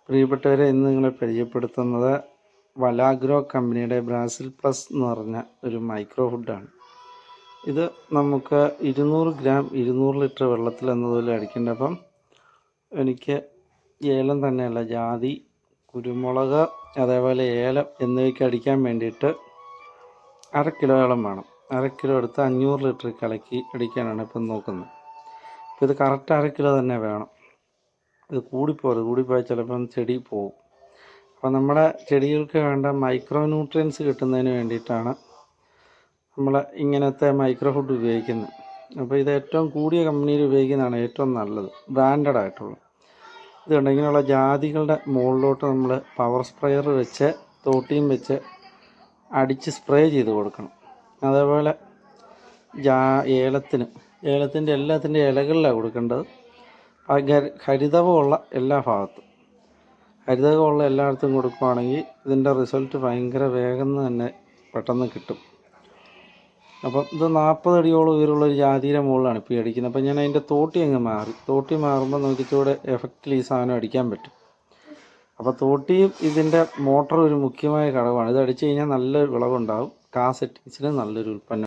പ്രിയപ്പെട്ടവരെ, ഇന്ന് നിങ്ങളെ പരിചയപ്പെടുത്തുന്നത് വലാഗ്രോ കമ്പനിയുടെ ബ്രാസിൽ പ്ലസ് എന്ന് പറഞ്ഞ ഒരു മൈക്രോ ഫുഡാണ്. ഇത് നമുക്ക് 200 ഗ്രാം 200 ലിറ്റർ വെള്ളത്തിൽ എന്നതുപോലെ അടിക്കേണ്ട. അപ്പം എനിക്ക് ഏലം തന്നെയല്ല, ജാതി, കുരുമുളക്, അതേപോലെ ഏലം എന്നിവയ്ക്ക് അടിക്കാൻ വേണ്ടിയിട്ട് 1/2 കിലോയോളം വേണം. 1/2 കിലോ എടുത്ത് 500 ലിറ്റർ കലക്കി അടിക്കാനാണ് ഇപ്പം നോക്കുന്നത്. അപ്പോൾ ഇത് കറക്റ്റ് 1/2 കിലോ തന്നെ വേണം. ഇത് കൂടിപ്പോയാൽ ചിലപ്പം ചെടി പോകും. അപ്പോൾ നമ്മുടെ ചെടികൾക്ക് വേണ്ട മൈക്രോ ന്യൂട്രിയൻസ് കിട്ടുന്നതിന് വേണ്ടിയിട്ടാണ് നമ്മൾ ഇങ്ങനത്തെ മൈക്രോ ഫുഡ് ഉപയോഗിക്കുന്നത്. അപ്പോൾ ഇത് ഏറ്റവും കൂടിയ കമ്പനിയിൽ ഉപയോഗിക്കുന്നതാണ് ഏറ്റവും നല്ലത്, ബ്രാൻഡഡ് ആയിട്ടുള്ളത്. ഇതുണ്ട്, ഇങ്ങനെയുള്ള ജാതികളുടെ മുകളിലോട്ട് നമ്മൾ പവർ സ്പ്രെയർ വെച്ച് തോട്ടിയും വെച്ച് അടിച്ച് സ്പ്രേ ചെയ്ത് കൊടുക്കണം. അതേപോലെ ഏലത്തിൻ്റെ എല്ലാത്തിൻ്റെ ഇലകളിലാണ് കൊടുക്കേണ്ടത്. ഹരിതകമുള്ള എല്ലാ ഭാഗത്തും, ഹരിതകമുള്ള എല്ലായിടത്തും കൊടുക്കുകയാണെങ്കിൽ ഇതിൻ്റെ റിസൾട്ട് ഭയങ്കര വേഗം തന്നെ പെട്ടെന്ന് കിട്ടും. അപ്പം ഇത് 40 അടിയോളം ഉയരമുള്ളൊരു ജാതിയുടെ മുകളിലാണ് ഇപ്പോൾ അടിക്കുന്നത്. അപ്പം ഞാൻ അതിൻ്റെ തോട്ടി മാറുമ്പോൾ നമുക്ക് ഇച്ചിലൂടെ എഫക്റ്റിൽ ഈ സാധനം അടിക്കാൻ പറ്റും. അപ്പോൾ തോട്ടിയും ഇതിൻ്റെ മോട്ടറും ഒരു മുഖ്യമായ ഘടകമാണ്. ഇത് അടിച്ചു കഴിഞ്ഞാൽ നല്ലൊരു വിളവുണ്ടാകും. കാ സെറ്റിങ്സിന് നല്ലൊരു ഉൽപ്പന്നം.